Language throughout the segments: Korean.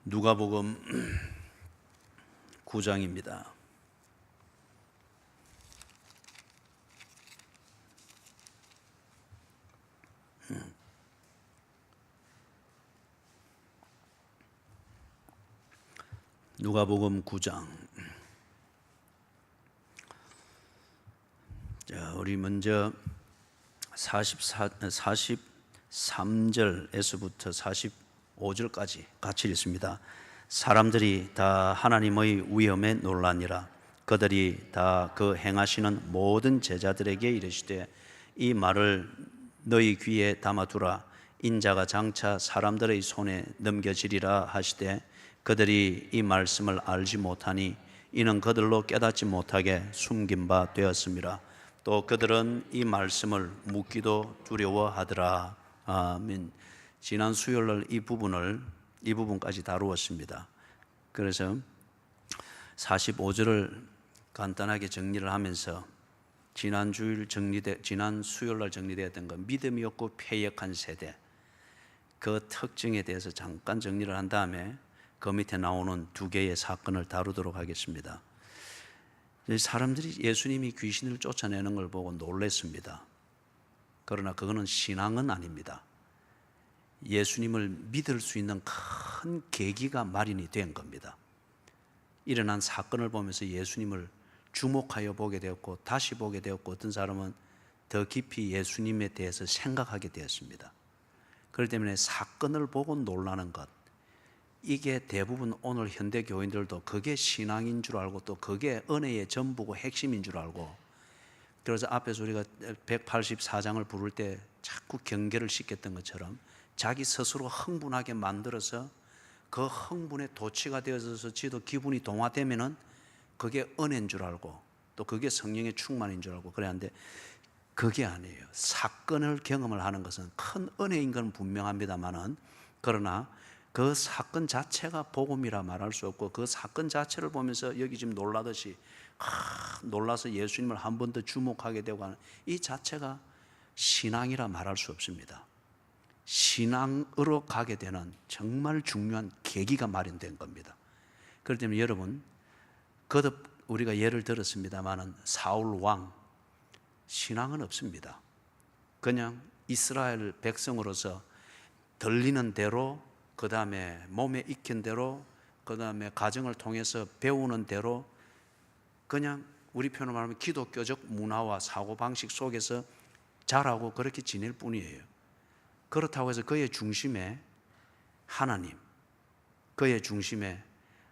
누가복음 9장입니다. 누가복음 9장. 자, 우리 먼저 43절에서부터 45절까지 같이 읽습니다. 사람들이 다 하나님의 위엄에 놀라니라. 그들이 다 그 행하시는 모든 제자들에게 이르시되 이 말을 너희 귀에 담아두라. 인자가 장차 사람들의 손에 넘겨지리라 하시되 그들이 이 말씀을 알지 못하니 이는 그들로 깨닫지 못하게 숨긴 바 되었습니다. 또 그들은 이 말씀을 묻기도 두려워하더라. 아멘. 지난 수요일 이 부분까지 다루었습니다. 그래서 45절을 간단하게 정리를 하면서 지난 수요일 정리되었던 것, 믿음이 없고 패역한 세대, 그 특징에 대해서 잠깐 정리를 한 다음에 그 밑에 나오는 두 개의 사건을 다루도록 하겠습니다. 사람들이 예수님이 귀신을 쫓아내는 걸 보고 놀랐습니다. 그러나 그거는 신앙은 아닙니다. 예수님을 믿을 수 있는 큰 계기가 마련이 된 겁니다. 일어난 사건을 보면서 예수님을 주목하여 보게 되었고 다시 보게 되었고 어떤 사람은 더 깊이 예수님에 대해서 생각하게 되었습니다. 그렇기 때문에 사건을 보고 놀라는 것, 이게 대부분 오늘 현대 교인들도 그게 신앙인 줄 알고 또 그게 은혜의 전부고 핵심인 줄 알고, 그래서 앞에서 우리가 184장을 부를 때 자꾸 경계를 시켰던 것처럼 자기 스스로 흥분하게 만들어서 그 흥분에 도취가 되어서 지도 기분이 동화되면은 그게 은혜인 줄 알고 또 그게 성령의 충만인 줄 알고 그래야 하는데, 그게 아니에요. 사건을 경험을 하는 것은 큰 은혜인 건 분명합니다만은, 그러나 그 사건 자체가 복음이라 말할 수 없고 그 사건 자체를 보면서 여기 지금 놀라듯이 놀라서 예수님을 한 번 더 주목하게 되고 하는 이 자체가 신앙이라 말할 수 없습니다. 신앙으로 가게 되는 정말 중요한 계기가 마련된 겁니다. 그렇기 때문에 여러분, 거듭 우리가 예를 들었습니다마는 사울 왕, 신앙은 없습니다. 그냥 이스라엘 백성으로서 들리는 대로, 그 다음에 몸에 익힌 대로, 그 다음에 가정을 통해서 배우는 대로 그냥 우리 표현으로 말하면 기독교적 문화와 사고방식 속에서 자라고 그렇게 지낼 뿐이에요. 그렇다고 해서 그의 중심에 하나님, 그의 중심에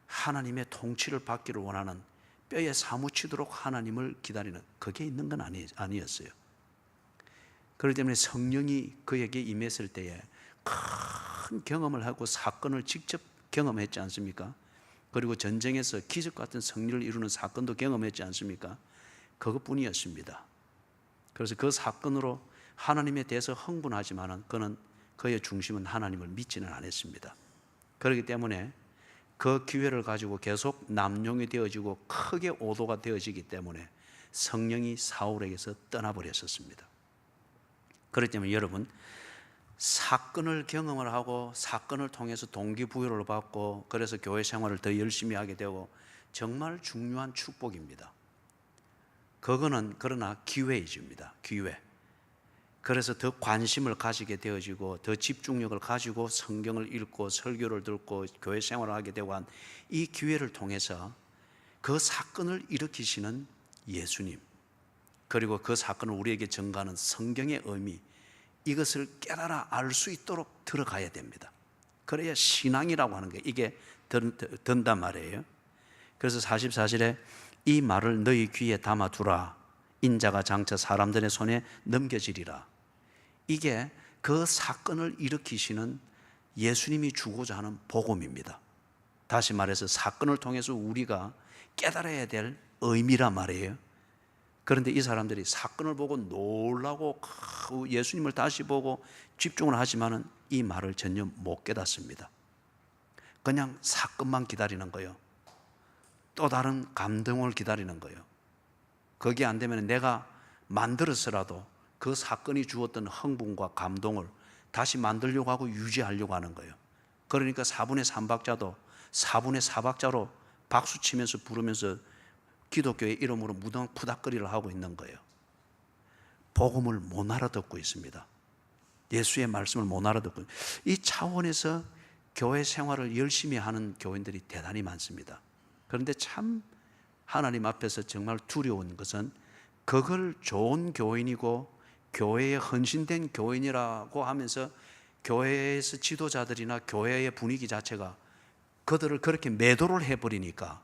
하나님의 통치를 받기를 원하는, 뼈에 사무치도록 하나님을 기다리는 그게 있는 건 아니었어요. 그렇기 때문에 성령이 그에게 임했을 때에 큰 경험을 하고 사건을 직접 경험했지 않습니까? 그리고 전쟁에서 기적 같은 승리를 이루는 사건도 경험했지 않습니까? 그것뿐이었습니다. 그래서 그 사건으로 하나님에 대해서 흥분하지만은 그는 그의 중심은 하나님을 믿지는 않았습니다. 그렇기 때문에 그 기회를 가지고 계속 남용이 되어지고 크게 오도가 되어지기 때문에 성령이 사울에게서 떠나버렸었습니다. 그렇기 때문에 여러분, 사건을 경험을 하고 사건을 통해서 동기부여를 받고 그래서 교회 생활을 더 열심히 하게 되고 정말 중요한 축복입니다. 그거는 그러나 기회이집니다. 기회. 그래서 더 관심을 가지게 되어지고 더 집중력을 가지고 성경을 읽고 설교를 듣고 교회 생활을 하게 되고 한 이 기회를 통해서 그 사건을 일으키시는 예수님, 그리고 그 사건을 우리에게 전가하는 성경의 의미, 이것을 깨달아 알 수 있도록 들어가야 됩니다. 그래야 신앙이라고 하는 게 이게 든단 말이에요. 그래서 44절에 이 말을 너희 귀에 담아두라. 인자가 장차 사람들의 손에 넘겨지리라. 이게 그 사건을 일으키시는 예수님이 주고자 하는 복음입니다. 다시 말해서 사건을 통해서 우리가 깨달아야 될 의미란 말이에요. 그런데 이 사람들이 사건을 보고 놀라고 예수님을 다시 보고 집중을 하지만은 이 말을 전혀 못 깨닫습니다. 그냥 사건만 기다리는 거예요. 또 다른 감동을 기다리는 거예요. 그게 안 되면 내가 만들어서라도 그 사건이 주었던 흥분과 감동을 다시 만들려고 하고 유지하려고 하는 거예요. 그러니까 4분의 3박자도 4분의 4박자로 박수 치면서 부르면서 기독교의 이름으로 무덤 푸닥거리를 하고 있는 거예요. 복음을 못 알아듣고 있습니다. 예수의 말씀을 못 알아듣고, 이 차원에서 교회 생활을 열심히 하는 교인들이 대단히 많습니다. 그런데 참 하나님 앞에서 정말 두려운 것은 그걸 좋은 교인이고 교회에 헌신된 교인이라고 하면서 교회에서 지도자들이나 교회의 분위기 자체가 그들을 그렇게 매도를 해버리니까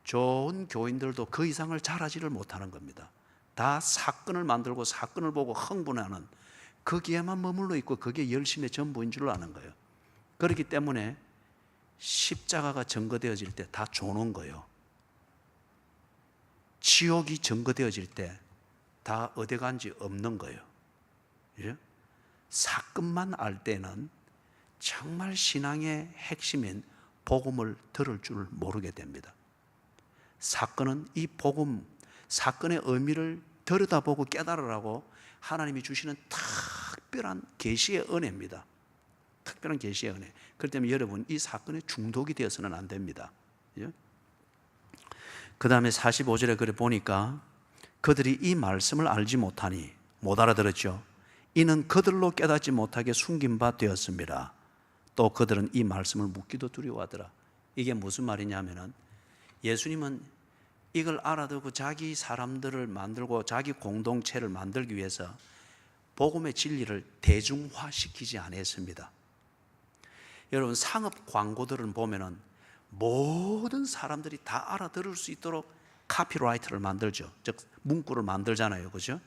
좋은 교인들도 그 이상을 잘하지를 못하는 겁니다. 다 사건을 만들고 사건을 보고 흥분하는, 거기에만 머물러 있고 그게 열심의 전부인 줄 아는 거예요. 그렇기 때문에 십자가가 증거되어질 때 다 조는 거예요. 지옥이 증거되어질 때 다 어디 간지 없는 거예요. 예? 사건만 알 때는 정말 신앙의 핵심인 복음을 들을 줄 모르게 됩니다. 사건은 이 복음, 사건의 의미를 들여다보고 깨달으라고 하나님이 주시는 특별한 계시의 은혜입니다. 특별한 계시의 은혜. 그렇기 때문에 여러분, 이 사건에 중독이 되어서는 안 됩니다. 예? 그 다음에 45절에 그래 보니까 그들이 이 말씀을 알지 못하니, 못 알아들었죠. 이는 그들로 깨닫지 못하게 숨긴 바 되었습니다. 또 그들은 이 말씀을 묻기도 두려워하더라. 이게 무슨 말이냐면은, 예수님은 이걸 알아듣고 자기 사람들을 만들고 자기 공동체를 만들기 위해서 복음의 진리를 대중화시키지 않았습니다. 여러분, 상업 광고들을 보면은 모든 사람들이 다 알아들을 수 있도록 카피라이트를 만들죠. 즉 문구를 만들잖아요. 그죠?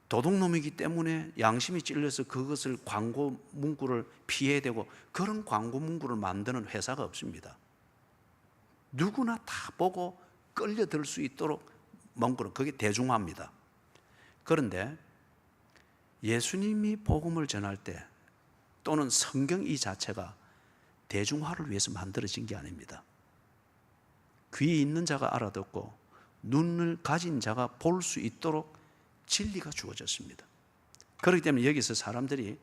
도둑놈이기 때문에 양심이 찔려서 그것을 광고 문구를 피해야 되고, 그런 광고 문구를 만드는 회사가 없습니다. 누구나 다 보고 끌려들 수 있도록 문구는, 그게 대중화입니다. 그런데 예수님이 복음을 전할 때, 또는 성경 이 자체가 대중화를 위해서 만들어진 게 아닙니다. 귀 있는 자가 알아듣고 눈을 가진 자가 볼 수 있도록 진리가 주어졌습니다. 그렇기 때문에 여기서 사람들이,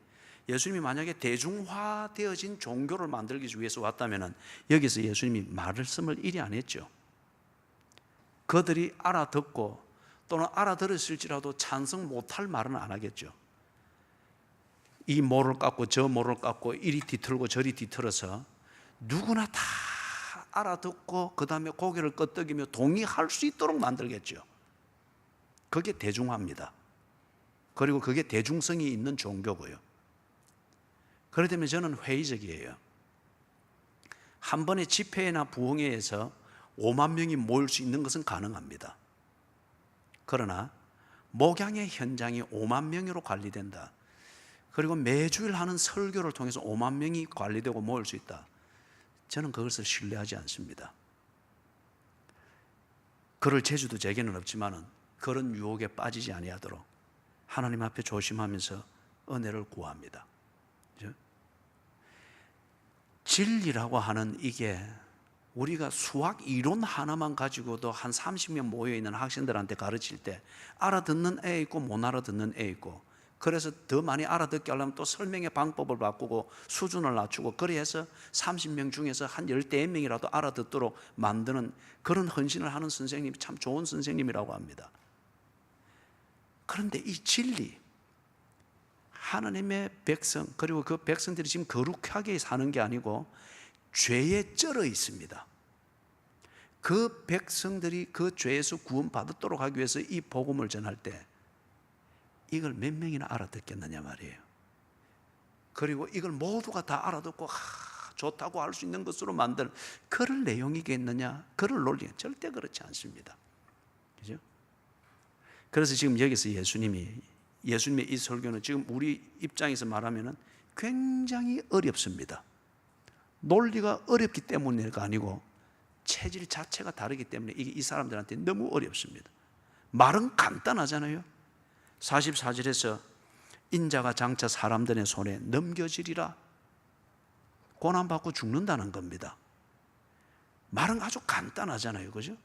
예수님이 만약에 대중화되어진 종교를 만들기 위해서 왔다면 여기서 예수님이 말씀을 이리 안 했죠. 그들이 알아듣고 또는 알아들었을지라도 찬성 못할 말은 안 하겠죠. 이 모를 깎고 저 모를 깎고 이리 뒤틀고 저리 뒤틀어서 누구나 다 알아듣고 그 다음에 고개를 끄덕이며 동의할 수 있도록 만들겠죠. 그게 대중화입니다. 그리고 그게 대중성이 있는 종교고요. 그렇기 때문에 저는 회의적이에요. 한 번의 집회나 부흥회에서 5만 명이 모일 수 있는 것은 가능합니다. 그러나 목양의 현장이 5만 명으로 관리된다. 그리고 매주일 하는 설교를 통해서 5만 명이 관리되고 모일 수 있다. 저는 그것을 신뢰하지 않습니다. 그럴 재주도 제게는 없지만은 그런 유혹에 빠지지 아니하도록 하나님 앞에 조심하면서 은혜를 구합니다. 진리라고 하는 이게 우리가 수학 이론 하나만 가지고도 한 30명 모여있는 학생들한테 가르칠 때 알아듣는 애 있고 못 알아듣는 애 있고, 그래서 더 많이 알아듣게 하려면 또 설명의 방법을 바꾸고 수준을 낮추고, 그래서 30명 중에서 한 14명이라도 알아듣도록 만드는 그런 헌신을 하는 선생님이 참 좋은 선생님이라고 합니다. 그런데 이 진리, 하나님의 백성, 그리고 그 백성들이 지금 거룩하게 사는 게 아니고 죄에 쩔어 있습니다. 그 백성들이 그 죄에서 구원받도록 하기 위해서 이 복음을 전할 때 이걸 몇 명이나 알아듣겠느냐 말이에요. 그리고 이걸 모두가 다 알아듣고 좋다고 할 수 있는 것으로 만든 그럴 내용이겠느냐, 그럴 논리, 절대 그렇지 않습니다. 그죠? 그래서 지금 여기서 예수님의 이 설교는 지금 우리 입장에서 말하면 굉장히 어렵습니다. 논리가 어렵기 때문이가 아니고 체질 자체가 다르기 때문에 이게 이 사람들한테 너무 어렵습니다. 말은 간단하잖아요. 44절에서 인자가 장차 사람들의 손에 넘겨지리라, 고난받고 죽는다는 겁니다. 말은 아주 간단하잖아요. 그죠?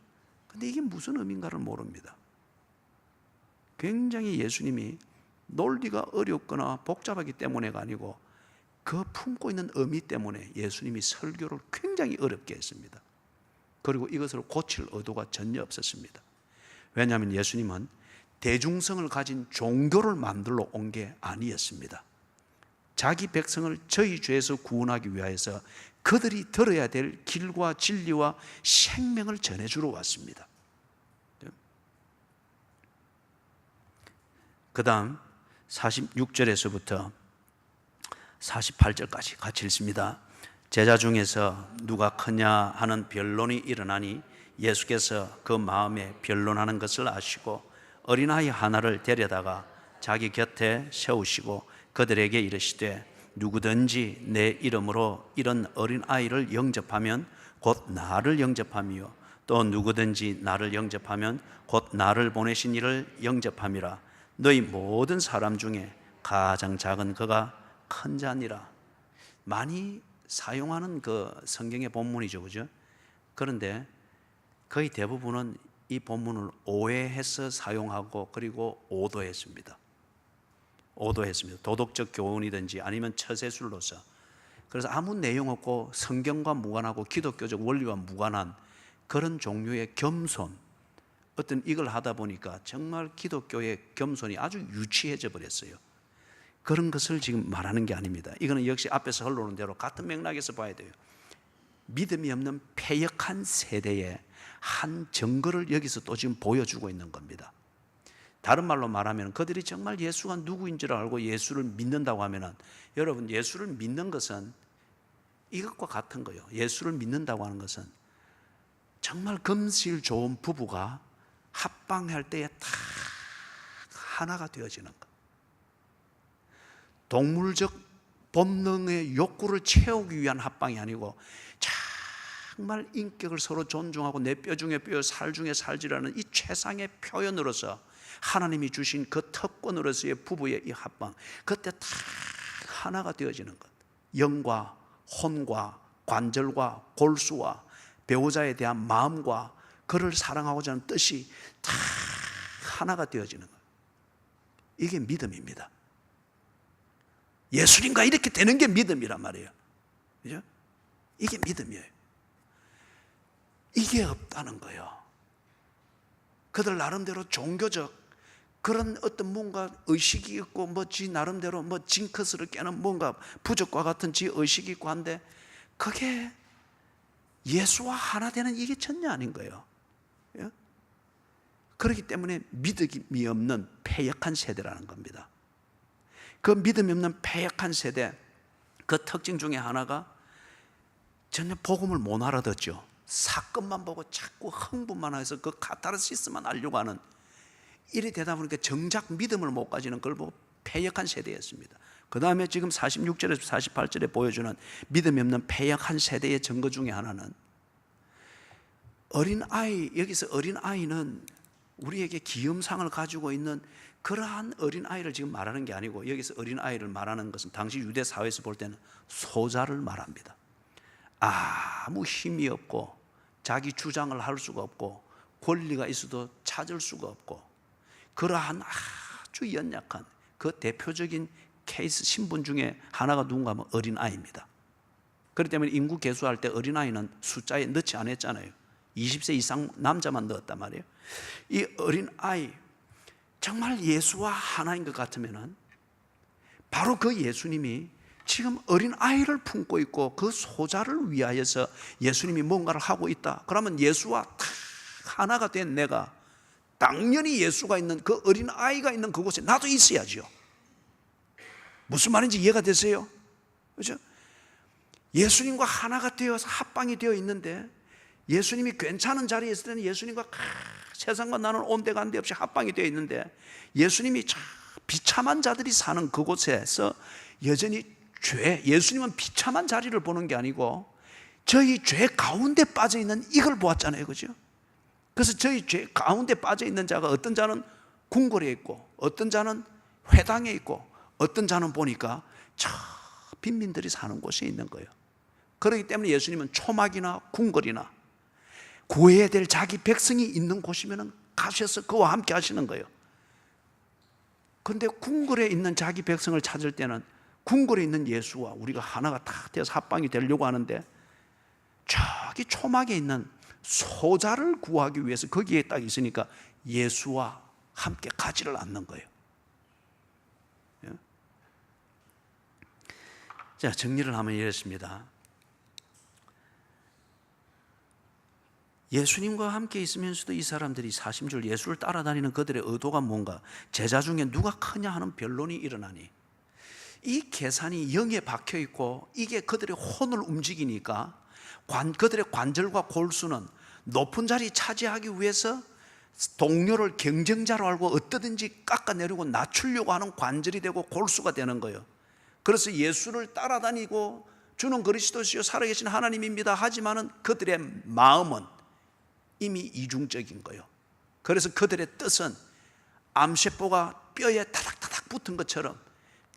근데 이게 무슨 의미인가를 모릅니다. 굉장히 예수님이 논리가 어렵거나 복잡하기 때문에가 아니고 그 품고 있는 의미 때문에 예수님이 설교를 굉장히 어렵게 했습니다. 그리고 이것을 고칠 의도가 전혀 없었습니다. 왜냐하면 예수님은 대중성을 가진 종교를 만들러 온 게 아니었습니다. 자기 백성을 저희 죄에서 구원하기 위하여서 그들이 들어야 될 길과 진리와 생명을 전해주러 왔습니다. 그 다음 46절에서부터 48절까지 같이 읽습니다. 제자 중에서 누가 크냐 하는 변론이 일어나니 예수께서 그 마음에 변론하는 것을 아시고 어린아이 하나를 데려다가 자기 곁에 세우시고 그들에게 이르시되 누구든지 내 이름으로 이런 어린아이를 영접하면 곧 나를 영접함이요 또 누구든지 나를 영접하면 곧 나를 보내신 이를 영접함이라. 너희 모든 사람 중에 가장 작은 그가 큰 자니라. 많이 사용하는 그 성경의 본문이죠, 그죠? 그런데 거의 대부분은 이 본문을 오해해서 사용하고 그리고 오도했습니다. 도덕적 교훈이든지 아니면 처세술로서. 그래서 아무 내용 없고 성경과 무관하고 기독교적 원리와 무관한 그런 종류의 겸손, 어떤 이걸 하다 보니까 정말 기독교의 겸손이 아주 유치해져 버렸어요. 그런 것을 지금 말하는 게 아닙니다. 이거는 역시 앞에서 흘러오는 대로 같은 맥락에서 봐야 돼요. 믿음이 없는 패역한 세대의 한 증거를 여기서 또 지금 보여주고 있는 겁니다. 다른 말로 말하면 그들이 정말 예수가 누구인지를 알고 예수를 믿는다고 하면, 여러분, 예수를 믿는 것은 이것과 같은 거예요. 예수를 믿는다고 하는 것은 정말 금실 좋은 부부가 합방할 때에 다 하나가 되어지는 것. 동물적 본능의 욕구를 채우기 위한 합방이 아니고 정말 인격을 서로 존중하고 내 뼈 중에 뼈, 살 중에 살지라는 이 최상의 표현으로서 하나님이 주신 그 특권으로서의 부부의 이 합방, 그때 다 하나가 되어지는 것. 영과 혼과 관절과 골수와 배우자에 대한 마음과 그를 사랑하고자 하는 뜻이 다 하나가 되어지는 것. 이게 믿음입니다. 예수님과 이렇게 되는 게 믿음이란 말이에요. 그죠? 이게 믿음이에요. 이게 없다는 거예요. 그들 나름대로 종교적 그런 어떤 뭔가 의식이 있고 지 나름대로 징크스를 깨는 뭔가 부적과 같은 지 의식이 있고 한데 그게 예수와 하나 되는 이게 전혀 아닌 거예요. 예? 그렇기 때문에 믿음이 없는 패역한 세대라는 겁니다. 그 믿음이 없는 패역한 세대, 그 특징 중에 하나가 전혀 복음을 못 알아듣죠. 사건만 보고 자꾸 흥분만 해서 그 카타르시스만 알려고 하는, 이래 되다 보니까 정작 믿음을 못 가지는 걸 보고 패역한 세대였습니다. 그 다음에 지금 46절에서 48절에 보여주는 믿음이 없는 패역한 세대의 증거 중에 하나는 어린아이, 여기서 어린아이는 우리에게 기염상을 가지고 있는 그러한 어린아이를 지금 말하는 게 아니고, 여기서 어린아이를 말하는 것은 당시 유대 사회에서 볼 때는 소자를 말합니다. 아무 힘이 없고 자기 주장을 할 수가 없고 권리가 있어도 찾을 수가 없고 그러한 아주 연약한 그 대표적인 케이스 신분 중에 하나가 누군가 하면 어린아이입니다. 그렇기 때문에 인구 계수할 때 어린아이는 숫자에 넣지 않았잖아요. 20세 이상 남자만 넣었단 말이에요. 이 어린아이, 정말 예수와 하나인 것 같으면 바로 그 예수님이 지금 어린아이를 품고 있고 그 소자를 위하여서 예수님이 뭔가를 하고 있다. 그러면 예수와 다 하나가 된 내가 당연히 예수가 있는 그 어린아이가 있는 그곳에 나도 있어야죠. 무슨 말인지 이해가 되세요? 그렇죠? 예수님과 하나가 되어서 합방이 되어 있는데 예수님이 괜찮은 자리에 있을 때는 예수님과 세상과 나는 온데간데 없이 합방이 되어 있는데 예수님이 비참한 자들이 사는 그곳에서 여전히 예수님은 비참한 자리를 보는 게 아니고 저희 죄 가운데 빠져 있는 이걸 보았잖아요. 그죠? 그래서 저희 죄 가운데 빠져 있는 자가 어떤 자는 궁궐에 있고 어떤 자는 회당에 있고 어떤 자는 보니까 저 빈민들이 사는 곳에 있는 거예요. 그렇기 때문에 예수님은 초막이나 궁궐이나 구해야 될 자기 백성이 있는 곳이면 가셔서 그와 함께 하시는 거예요. 그런데 궁궐에 있는 자기 백성을 찾을 때는 궁궐에 있는 예수와 우리가 하나가 딱 되어서 합방이 되려고 하는데 저기 초막에 있는 소자를 구하기 위해서 거기에 딱 있으니까 예수와 함께 가지를 않는 거예요. 자, 정리를 하면 이랬습니다. 예수님과 함께 있으면서도 이 사람들이 사심줄 예수를 따라다니는 그들의 의도가 뭔가, 제자 중에 누가 크냐 하는 변론이 일어나니 이 계산이 영에 박혀 있고 이게 그들의 혼을 움직이니까 그들의 관절과 골수는 높은 자리 차지하기 위해서 동료를 경쟁자로 알고 어떠든지 깎아내리고 낮추려고 하는 관절이 되고 골수가 되는 거예요. 그래서 예수를 따라다니고 주는 그리스도시요 살아계신 하나님입니다 하지만은 그들의 마음은 이미 이중적인 거예요. 그래서 그들의 뜻은 암세포가 뼈에 타닥타닥 붙은 것처럼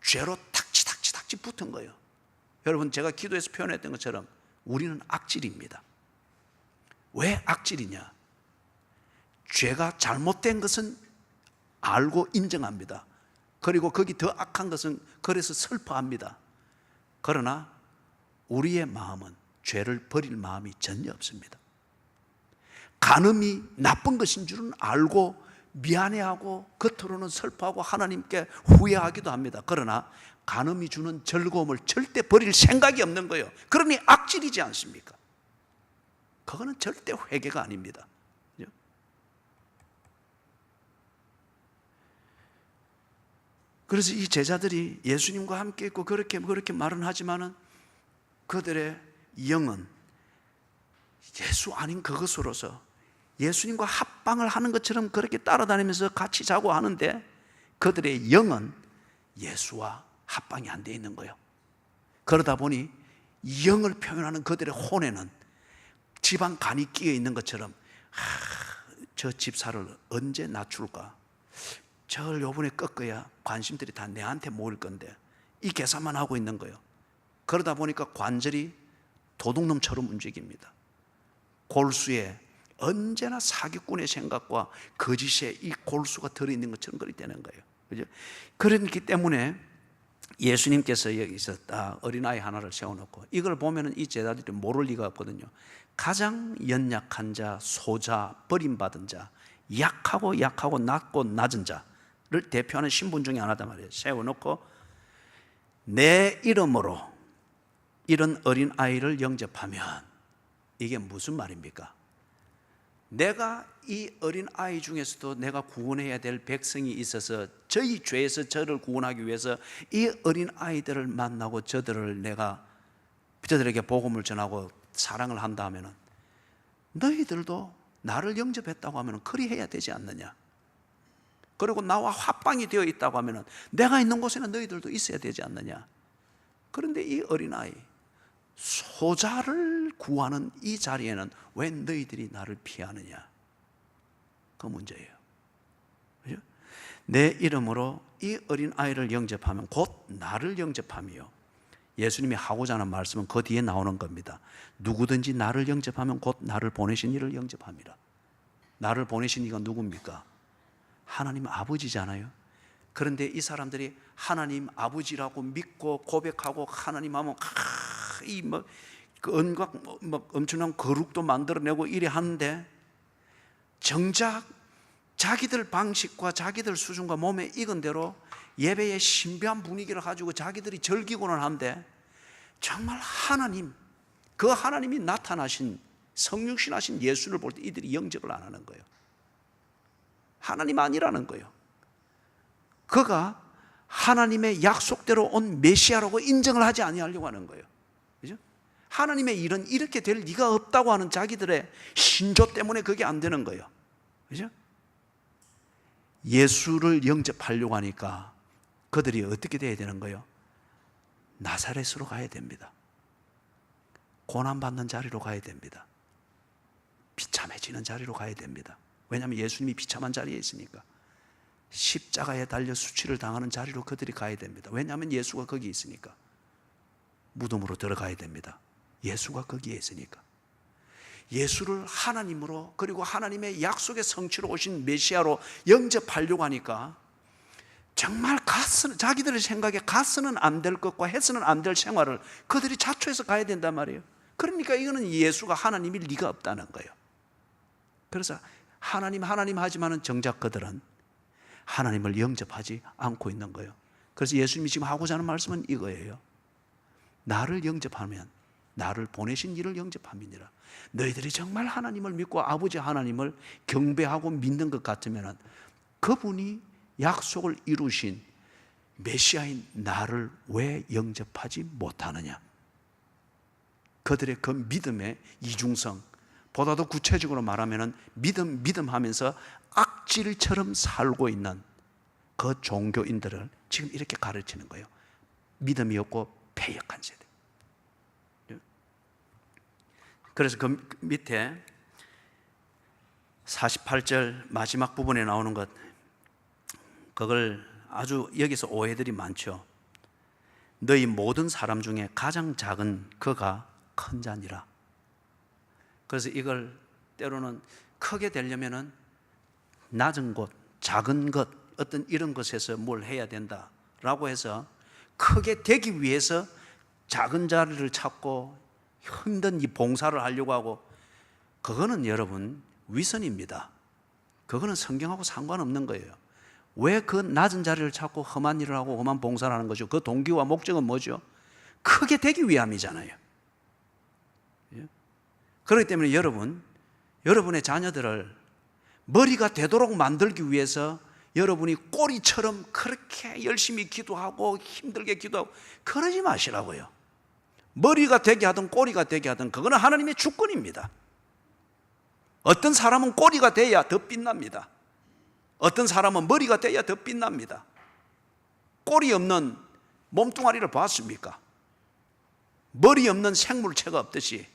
죄로 탁지탁지 붙은 거예요. 여러분, 제가 기도에서 표현했던 것처럼 우리는 악질입니다. 왜 악질이냐? 죄가 잘못된 것은 알고 인정합니다. 그리고 거기 더 악한 것은 그래서 슬퍼합니다. 그러나 우리의 마음은 죄를 버릴 마음이 전혀 없습니다. 간음이 나쁜 것인 줄은 알고 미안해하고 겉으로는 슬퍼하고 하나님께 후회하기도 합니다. 그러나 간음이 주는 즐거움을 절대 버릴 생각이 없는 거예요. 그러니 악질이지 않습니까? 그거는 절대 회개가 아닙니다. 그래서 이 제자들이 예수님과 함께 있고 그렇게 말은 하지만은 그들의 영은 예수 아닌 그것으로서 예수님과 합방을 하는 것처럼 그렇게 따라다니면서 같이 자고 하는데 그들의 영은 예수와 합방이 안 돼 있는 거예요. 그러다 보니 영을 표현하는 그들의 혼에는 지방 간이 끼어 있는 것처럼 저 집사를 언제 낮출까? 저걸 요번에 꺾어야 관심들이 다 내한테 모일 건데 이 계산만 하고 있는 거예요. 그러다 보니까 관절이 도둑놈처럼 움직입니다. 골수에 언제나 사기꾼의 생각과 거짓에 이 골수가 들어있는 것처럼 그리 되는 거예요. 그죠? 그렇기 때문에 예수님께서 여기서 딱 어린아이 하나를 세워놓고 이걸 보면은 이 제자들이 모를 리가 없거든요. 가장 연약한 자, 소자, 버림받은 자, 약하고 낮고 낮은 자를 대표하는 신분 중에 하나단 말이에요. 세워놓고 내 이름으로 이런 어린아이를 영접하면 이게 무슨 말입니까? 내가 이 어린아이 중에서도 내가 구원해야 될 백성이 있어서 저희 죄에서 저를 구원하기 위해서 이 어린아이들을 만나고 저들에게 복음을 전하고 사랑을 한다 하면 너희들도 나를 영접했다고 하면 그리해야 되지 않느냐? 그리고 나와 합방이 되어 있다고 하면 내가 있는 곳에는 너희들도 있어야 되지 않느냐? 그런데 이 어린아이 소자를 구하는 이 자리에는 왜 너희들이 나를 피하느냐? 그 문제예요. 그죠? 내 이름으로 이 어린아이를 영접하면 곧 나를 영접함이요. 예수님이 하고자 하는 말씀은 그 뒤에 나오는 겁니다. 누구든지 나를 영접하면 곧 나를 보내신 이를 영접함이라. 나를 보내신 이가 누굽니까? 하나님 아버지잖아요. 그런데 이 사람들이 하나님 아버지라고 믿고 고백하고 하나님 하면 엄청난 거룩도 만들어내고 이래 하는데 정작 자기들 방식과 자기들 수준과 몸에 익은 대로 예배의 신비한 분위기를 가지고 자기들이 즐기고는 한데 정말 하나님, 그 하나님이 나타나신 성육신하신 예수를 볼 때 이들이 영접을 안 하는 거예요. 하나님 아니라는 거예요. 그가 하나님의 약속대로 온 메시아라고 인정을 하지 아니하려고 하는 거예요. 그죠? 하나님의 일은 이렇게 될 리가 없다고 하는 자기들의 신조 때문에 그게 안 되는 거예요. 그죠? 예수를 영접하려고 하니까 그들이 어떻게 돼야 되는 거예요? 나사렛으로 가야 됩니다. 고난받는 자리로 가야 됩니다. 비참해지는 자리로 가야 됩니다. 왜냐하면 예수님이 비참한 자리에 있으니까. 십자가에 달려 수치를 당하는 자리로 그들이 가야 됩니다. 왜냐하면 예수가 거기 있으니까. 무덤으로 들어가야 됩니다. 예수가 거기에 있으니까. 예수를 하나님으로 그리고 하나님의 약속의 성취로 오신 메시아로 영접하려고 하니까 정말 자기들의 생각에 가서는 안 될 것과 해서는 안 될 생활을 그들이 자초해서 가야 된단 말이에요. 그러니까 이거는 예수가 하나님일 리가 없다는 거예요. 그래서 하나님 하지만은 정작 그들은 하나님을 영접하지 않고 있는 거예요. 그래서 예수님이 지금 하고자 하는 말씀은 이거예요. 나를 영접하면 나를 보내신 이를 영접함이니라. 너희들이 정말 하나님을 믿고 아버지 하나님을 경배하고 믿는 것 같으면 그분이 약속을 이루신 메시아인 나를 왜 영접하지 못하느냐. 그들의 그 믿음의 이중성, 보다도 구체적으로 말하면 믿음 하면서 악질처럼 살고 있는 그 종교인들을 지금 이렇게 가르치는 거예요. 믿음이 없고 패역한 세대. 그래서 그 밑에 48절 마지막 부분에 나오는 것, 그걸 아주 여기서 오해들이 많죠. 너희 모든 사람 중에 가장 작은 그가 큰 자니라. 그래서 이걸 때로는 크게 되려면은 낮은 곳, 작은 것, 어떤 이런 것에서 뭘 해야 된다라고 해서 크게 되기 위해서 작은 자리를 찾고 힘든 이 봉사를 하려고 하고, 그거는 여러분 위선입니다. 그거는 성경하고 상관없는 거예요. 왜 그 낮은 자리를 찾고 험한 일을 하고 험한 봉사를 하는 거죠? 그 동기와 목적은 뭐죠? 크게 되기 위함이잖아요. 그렇기 때문에 여러분의 자녀들을 머리가 되도록 만들기 위해서 여러분이 꼬리처럼 그렇게 열심히 기도하고 힘들게 기도하고 그러지 마시라고요. 머리가 되게 하든 꼬리가 되게 하든 그거는 하나님의 주권입니다. 어떤 사람은 꼬리가 돼야 더 빛납니다. 어떤 사람은 머리가 돼야 더 빛납니다. 꼬리 없는 몸뚱아리를 봤습니까? 머리 없는 생물체가 없듯이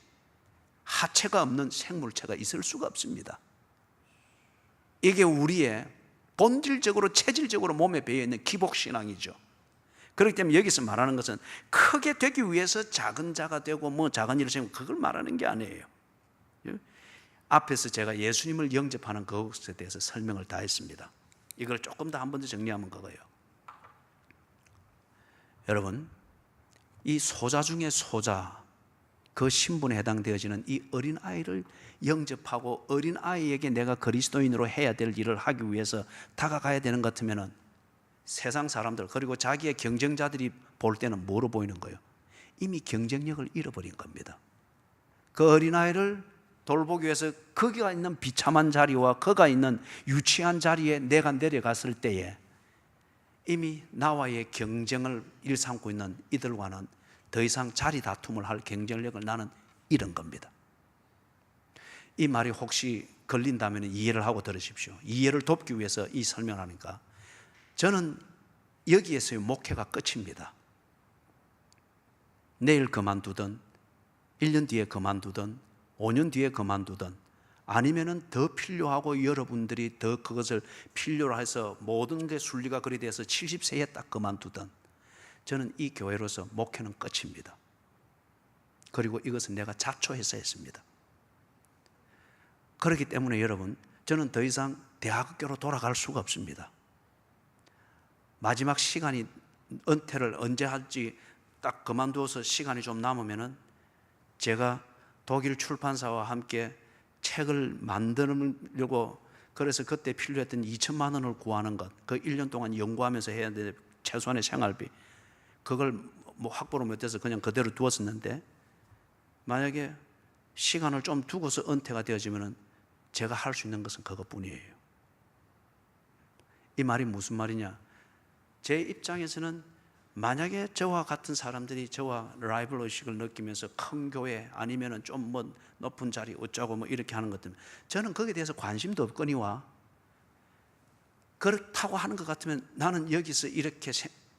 하체가 없는 생물체가 있을 수가 없습니다. 이게 우리의 본질적으로 체질적으로 몸에 배어있는 기복신앙이죠. 그렇기 때문에 여기서 말하는 것은 크게 되기 위해서 작은 자가 되고 뭐 작은 일을 하면 그걸 말하는 게 아니에요. 앞에서 제가 예수님을 영접하는 그것에 대해서 설명을 다 했습니다. 이걸 조금 더 한 번 더 정리하면 그거예요. 여러분, 이 소자 중에 소자, 그 신분에 해당되어지는 이 어린아이를 영접하고 어린아이에게 내가 그리스도인으로 해야 될 일을 하기 위해서 다가가야 되는 것 같으면 세상 사람들 그리고 자기의 경쟁자들이 볼 때는 뭐로 보이는 거예요? 이미 경쟁력을 잃어버린 겁니다. 그 어린아이를 돌보기 위해서 거기가 있는 비참한 자리와 그가 있는 유치한 자리에 내가 내려갔을 때에 이미 나와의 경쟁을 일삼고 있는 이들과는 더 이상 자리 다툼을 할 경쟁력을 나는 잃은 겁니다. 이 말이 혹시 걸린다면 이해를 하고 들으십시오. 이해를 돕기 위해서 이 설명을 하니까 저는 여기에서의 목회가 끝입니다. 내일 그만두든 1년 뒤에 그만두든 5년 뒤에 그만두든 아니면은 더 필요하고 여러분들이 더 그것을 필요로 해서 모든 게 순리가 그리 돼서 70세에 딱 그만두든 저는 이 교회로서 목회는 끝입니다. 그리고 이것은 내가 자초해서 했습니다. 그렇기 때문에 여러분, 저는 더 이상 대학교로 돌아갈 수가 없습니다. 마지막 시간이 은퇴를 언제 할지 딱 그만두어서 시간이 좀 남으면은 제가 독일 출판사와 함께 책을 만들려고, 그래서 그때 필요했던 2천만 원을 구하는 것, 그 1년 동안 연구하면서 해야 될 최소한의 생활비, 그걸 뭐 확보를 못해서 그냥 그대로 두었었는데, 만약에 시간을 좀 두고서 은퇴가 되어지면은 제가 할 수 있는 것은 그것뿐이에요. 이 말이 무슨 말이냐? 제 입장에서는 만약에 저와 같은 사람들이 저와 라이벌 의식을 느끼면서 큰 교회 아니면은 좀 뭐 높은 자리 어쩌고 뭐 이렇게 하는 것들, 저는 거기에 대해서 관심도 없거니와 그렇다고 하는 것 같으면 나는 여기서 이렇게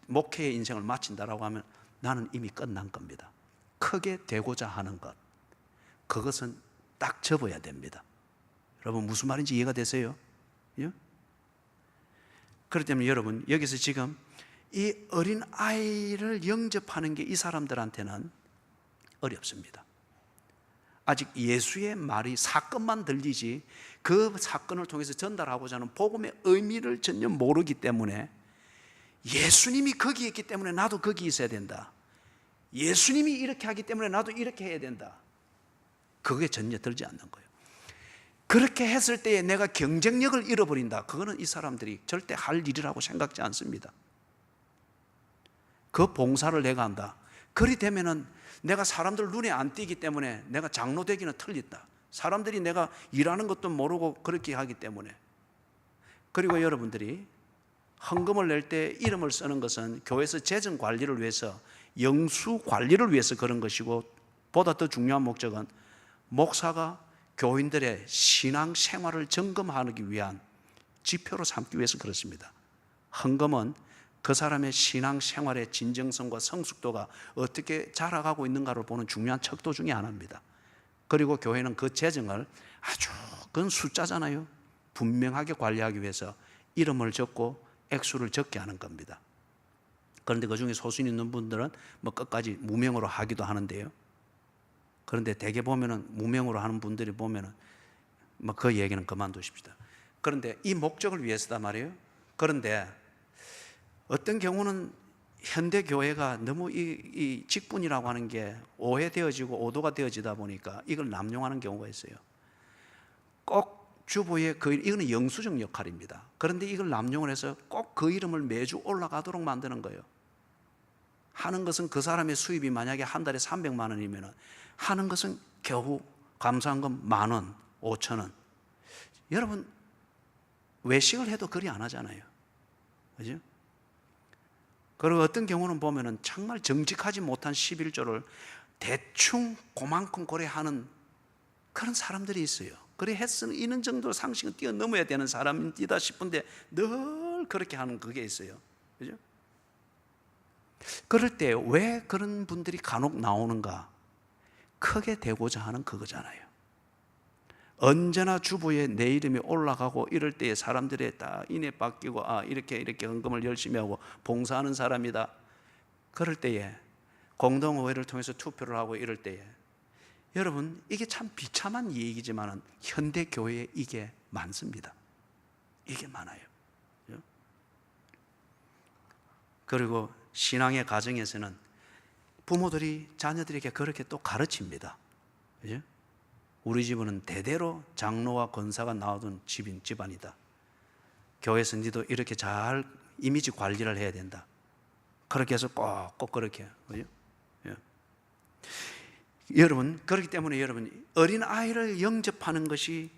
목회의 인생을 마친다라고 하면 나는 이미 끝난 겁니다. 크게 되고자 하는 것, 그것은 딱 접어야 됩니다. 여러분 무슨 말인지 이해가 되세요? 예? 그렇기 때문에 여러분 여기서 지금 이 어린 아이를 영접하는 게 이 사람들한테는 어렵습니다. 아직 예수의 말이 사건만 들리지 그 사건을 통해서 전달하고자 하는 복음의 의미를 전혀 모르기 때문에 예수님이 거기에 있기 때문에 나도 거기 있어야 된다. 예수님이 이렇게 하기 때문에 나도 이렇게 해야 된다. 그게 전혀 들지 않는 거예요. 그렇게 했을 때에 내가 경쟁력을 잃어버린다. 그거는 이 사람들이 절대 할 일이라고 생각지 않습니다. 그 봉사를 내가 한다. 그리 되면은 내가 사람들 눈에 안 띄기 때문에 내가 장로 되기는 틀린다. 사람들이 내가 일하는 것도 모르고 그렇게 하기 때문에. 그리고 여러분들이 헌금을 낼 때 이름을 쓰는 것은 교회에서 재정 관리를 위해서, 영수 관리를 위해서 그런 것이고, 보다 더 중요한 목적은 목사가 교인들의 신앙 생활을 점검하기 위한 지표로 삼기 위해서 그렇습니다. 헌금은 그 사람의 신앙 생활의 진정성과 성숙도가 어떻게 자라가고 있는가를 보는 중요한 척도 중에 하나입니다. 그리고 교회는 그 재정을 아주, 그건 숫자잖아요. 분명하게 관리하기 위해서 이름을 적고 액수를 적게 하는 겁니다. 그런데 그 중에 소신 있는 분들은 뭐 끝까지 무명으로 하기도 하는데요. 그런데 대개 보면은 무명으로 하는 분들이 보면은 뭐 그 얘기는 그만두십시다. 그런데 이 목적을 위해서단 말이에요. 그런데 어떤 경우는 현대 교회가 너무 이 직분이라고 하는 게 오해되어지고 오도가 되어지다 보니까 이걸 남용하는 경우가 있어요. 꼭 주보에 이거는 영수증 역할입니다. 그런데 이걸 남용을 해서 꼭 그 이름을 매주 올라가도록 만드는 거예요. 하는 것은 그 사람의 수입이 만약에 한 달에 300만 원이면 하는 것은 겨우 감사한금 10,000원, 5,000원. 여러분 외식을 해도 그리 안 하잖아요. 그죠? 그리고 어떤 경우는 보면은 정말 정직하지 못한 11조를 대충 그만큼 고려하는 그런 사람들이 있어요. 그래 했으면 이런 정도 상식은 뛰어넘어야 되는 사람이다 싶은데 늘 그렇게 하는 그게 있어요. 그죠? 그럴 때 왜 그런 분들이 간혹 나오는가? 크게 되고자 하는 그거잖아요. 언제나 주보에 내 이름이 올라가고 이럴 때에 사람들의 다 인에 바뀌고, 이렇게 헌금을 열심히 하고 봉사하는 사람이다. 그럴 때에 공동의회를 통해서 투표를 하고 이럴 때에 여러분 이게 참 비참한 얘기지만 현대 교회에 이게 많습니다. 이게 많아요. 그리고 신앙의 가정에서는 부모들이 자녀들에게 그렇게 또 가르칩니다. 그죠? 우리 집은 대대로 장로와 권사가 나오던 집안이다. 교회에서 니도 이렇게 잘 이미지 관리를 해야 된다. 그렇게 해서 꼭 그렇게. 그죠? 예. 여러분, 그렇기 때문에 여러분, 어린 아이를 영접하는 것이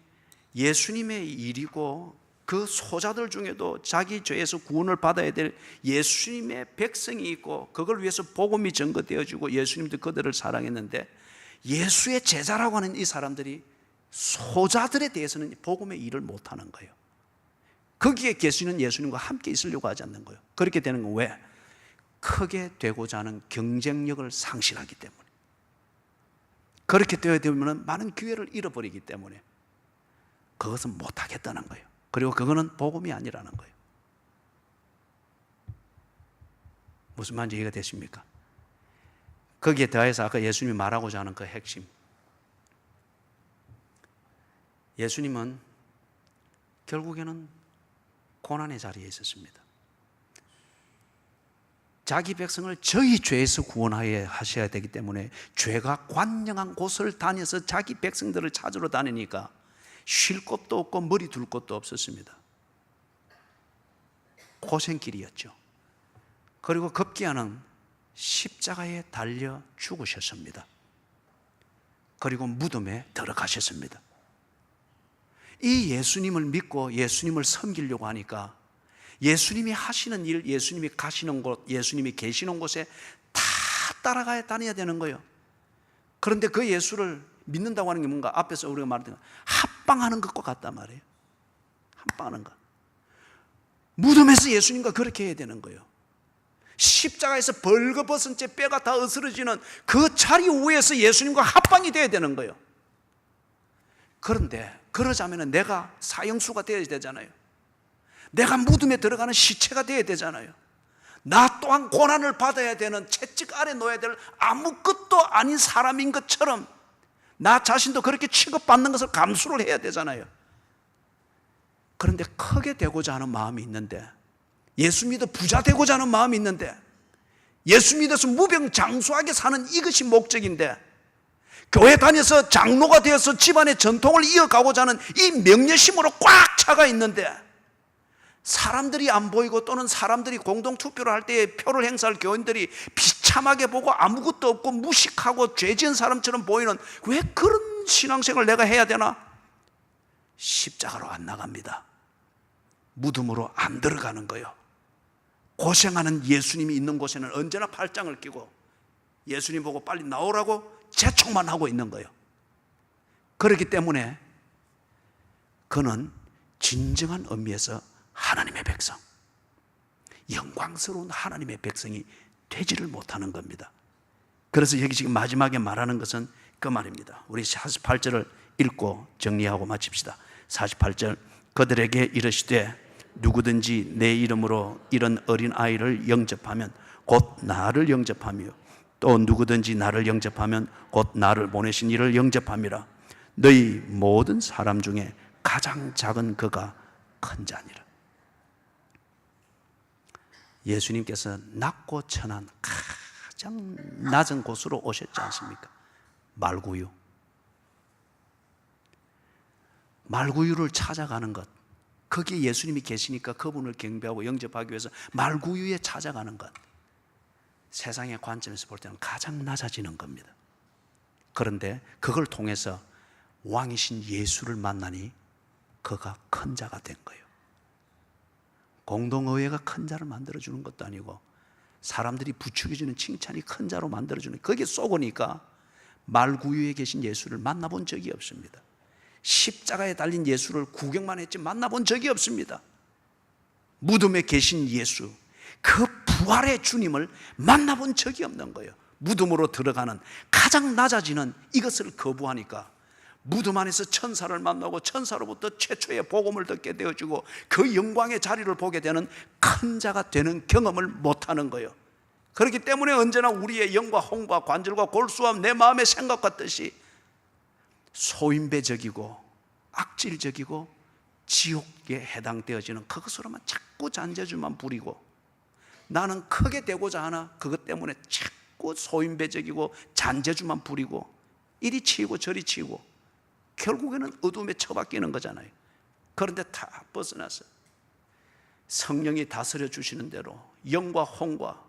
예수님의 일이고 그 소자들 중에도 자기 죄에서 구원을 받아야 될 예수님의 백성이 있고 그걸 위해서 복음이 전거되어지고 예수님도 그들을 사랑했는데 예수의 제자라고 하는 이 사람들이 소자들에 대해서는 복음의 일을 못하는 거예요. 거기에 계시는 예수님과 함께 있으려고 하지 않는 거예요. 그렇게 되는 건 왜? 크게 되고자 하는 경쟁력을 상실하기 때문에. 그렇게 되어야 되면 많은 기회를 잃어버리기 때문에 그것은 못하겠다는 거예요. 그리고 그거는 복음이 아니라는 거예요. 무슨 말인지 이해가 되십니까? 거기에 더해서 아까 예수님이 말하고자 하는 그 핵심, 예수님은 결국에는 고난의 자리에 있었습니다. 자기 백성을 저희 죄에서 구원하여 하셔야 되기 때문에 죄가 관영한 곳을 다녀서 자기 백성들을 찾으러 다니니까 쉴 곳도 없고 머리 둘 곳도 없었습니다. 고생길이었죠. 그리고 급기야는 십자가에 달려 죽으셨습니다. 그리고 무덤에 들어가셨습니다. 이 예수님을 믿고 예수님을 섬기려고 하니까 예수님이 하시는 일, 예수님이 가시는 곳, 예수님이 계시는 곳에 다 따라가야 다녀야 되는 거예요. 그런데 그 예수를 믿는다고 하는 게 뭔가 앞에서 우리가 말했던 합방하는 것과 같단 말이에요. 합방하는 것. 무덤에서 예수님과 그렇게 해야 되는 거예요. 십자가에서 벌거벗은 채 뼈가 다 으스러지는 그 자리 위에서 예수님과 합방이 돼야 되는 거예요. 그런데 그러자면 내가 사형수가 되어야 되잖아요. 내가 무덤에 들어가는 시체가 되어야 되잖아요. 나 또한 고난을 받아야 되는 채찍 아래 놓아야 될 아무것도 아닌 사람인 것처럼 나 자신도 그렇게 취급받는 것을 감수를 해야 되잖아요. 그런데 크게 되고자 하는 마음이 있는데 예수 믿어 부자 되고자 하는 마음이 있는데, 예수 믿어서 무병장수하게 사는 이것이 목적인데, 교회 다녀서 장로가 되어서 집안의 전통을 이어가고자 하는 이 명예심으로 꽉 차가 있는데, 사람들이 안 보이고 또는 사람들이 공동투표를 할 때 표를 행사할 교인들이 비참하게 보고 아무것도 없고 무식하고 죄 지은 사람처럼 보이는, 왜 그런 신앙생활을 내가 해야 되나? 십자가로 안 나갑니다. 무덤으로 안 들어가는 거예요. 고생하는 예수님이 있는 곳에는 언제나 팔짱을 끼고 예수님 보고 빨리 나오라고 재촉만 하고 있는 거예요. 그렇기 때문에 그는 진정한 의미에서 하나님의 백성, 영광스러운 하나님의 백성이 되지를 못하는 겁니다. 그래서 여기 지금 마지막에 말하는 것은 그 말입니다. 우리 48절을 읽고 정리하고 마칩시다. 48절, 그들에게 이르시되 누구든지 내 이름으로 이런 어린아이를 영접하면 곧 나를 영접하며 또 누구든지 나를 영접하면 곧 나를 보내신 이를 영접함이라. 너희 모든 사람 중에 가장 작은 그가 큰 자니라. 예수님께서 낮고 천한 가장 낮은 곳으로 오셨지 않습니까? 말구유. 말구유를 찾아가는 것, 거기에 예수님이 계시니까 그분을 경배하고 영접하기 위해서 말구유에 찾아가는 것, 세상의 관점에서 볼 때는 가장 낮아지는 겁니다. 그런데 그걸 통해서 왕이신 예수를 만나니 그가 큰 자가 된 거예요. 공동의회가 큰 자를 만들어주는 것도 아니고 사람들이 부추겨주는 칭찬이 큰 자로 만들어주는, 거기에 쏘고니까 말구유에 계신 예수를 만나본 적이 없습니다. 십자가에 달린 예수를 구경만 했지 만나본 적이 없습니다. 무덤에 계신 예수, 그 부활의 주님을 만나본 적이 없는 거예요. 무덤으로 들어가는 가장 낮아지는 이것을 거부하니까 무덤 안에서 천사를 만나고 천사로부터 최초의 복음을 듣게 되어지고 그 영광의 자리를 보게 되는 큰 자가 되는 경험을 못하는 거예요. 그렇기 때문에 언제나 우리의 영과 홍과 관절과 골수와 내 마음의 생각과 뜻이 소인배적이고 악질적이고 지옥에 해당되어지는 그것으로만 자꾸 잔재주만 부리고, 나는 크게 되고자 하나 그것 때문에 자꾸 소인배적이고 잔재주만 부리고 이리 치이고 저리 치이고 결국에는 어둠에 처박히는 거잖아요. 그런데 다 벗어나서 성령이 다스려 주시는 대로 영과 홍과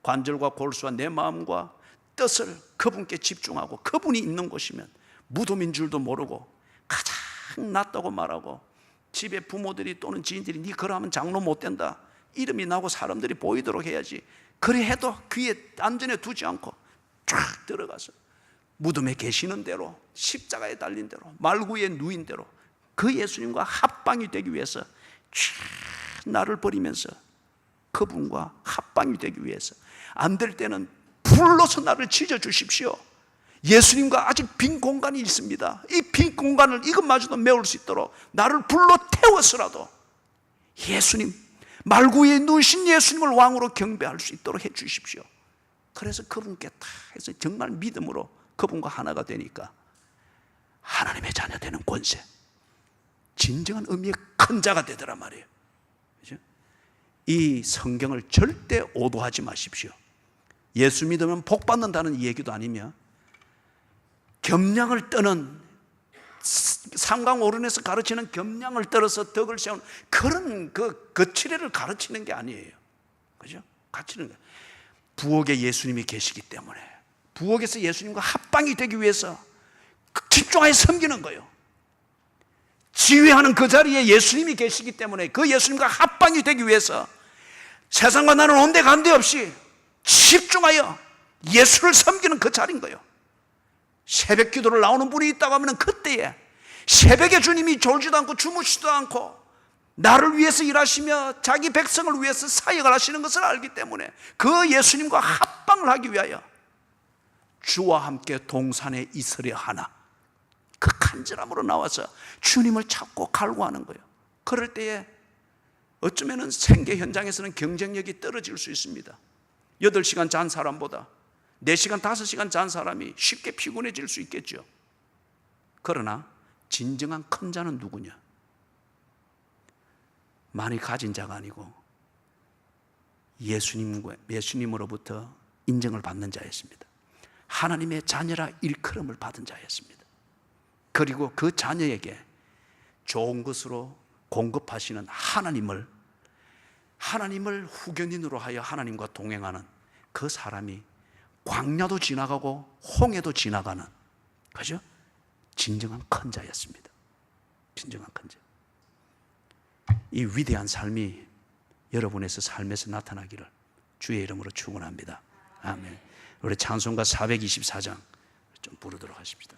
관절과 골수와 내 마음과 뜻을 그분께 집중하고 그분이 있는 곳이면 무덤인 줄도 모르고 가장 낮다고 말하고, 집에 부모들이 또는 지인들이 네 그러면 장로 못 된다 이름이 나고 사람들이 보이도록 해야지, 그래 해도 귀에 안전에 두지 않고 쫙 들어가서 무덤에 계시는 대로, 십자가에 달린 대로, 말구에 누인 대로 그 예수님과 합방이 되기 위해서 쫙 나를 버리면서 그분과 합방이 되기 위해서 안 될 때는 불로서 나를 지져 주십시오. 예수님과 아직 빈 공간이 있습니다. 이 빈 공간을 이것마저도 메울 수 있도록 나를 불로 태워서라도 예수님, 말구에 누우신 예수님을 왕으로 경배할 수 있도록 해 주십시오. 그래서 그분께 다 해서 정말 믿음으로 그분과 하나가 되니까 하나님의 자녀 되는 권세, 진정한 의미의 큰 자가 되더란 말이에요. 그렇죠? 이 성경을 절대 오도하지 마십시오. 예수 믿으면 복 받는다는 얘기도 아니며 겸양을 떠는, 삼강 오론에서 가르치는 겸양을 떨어서 덕을 세우는 그런 그 거칠애를 가르치는 게 아니에요. 그죠? 가르치는 거. 부엌에 예수님이 계시기 때문에 부엌에서 예수님과 합방이 되기 위해서 집중하여 섬기는 거예요. 지휘하는 그 자리에 예수님이 계시기 때문에 그 예수님과 합방이 되기 위해서 세상과 나는 온데간데 없이 집중하여 예수를 섬기는 그 자리인 거예요. 새벽 기도를 나오는 분이 있다고 하면 그때에 새벽에 주님이 졸지도 않고 주무시지도 않고 나를 위해서 일하시며 자기 백성을 위해서 사역을 하시는 것을 알기 때문에 그 예수님과 합방을 하기 위하여 주와 함께 동산에 있으려 하나, 그 간절함으로 나와서 주님을 찾고 갈구하는 거예요. 그럴 때에 어쩌면 생계 현장에서는 경쟁력이 떨어질 수 있습니다. 8시간 잔 사람보다 4시간, 5시간 잔 사람이 쉽게 피곤해질 수 있겠죠. 그러나 진정한 큰 자는 누구냐? 많이 가진 자가 아니고 예수님으로부터 인정을 받는 자였습니다. 하나님의 자녀라 일컬음을 받은 자였습니다. 그리고 그 자녀에게 좋은 것으로 공급하시는 하나님을 후견인으로 하여 하나님과 동행하는 그 사람이 광야도 지나가고 홍해도 지나가는, 그죠? 진정한 큰 자였습니다. 진정한 큰 자. 이 위대한 삶이 여러분의 삶에서 나타나기를 주의 이름으로 축원합니다. 아멘. 우리 찬송가 424장 좀 부르도록 하십시다.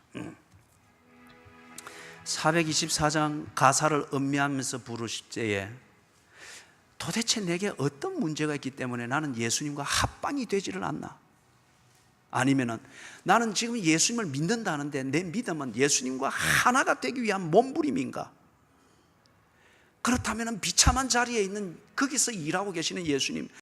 424장 가사를 음미하면서 부르실 때에 도대체 내게 어떤 문제가 있기 때문에 나는 예수님과 합방이 되지를 않나? 아니면은 나는 지금 예수님을 믿는다는데 내 믿음은 예수님과 하나가 되기 위한 몸부림인가? 그렇다면 비참한 자리에 있는 거기서 일하고 계시는 예수님,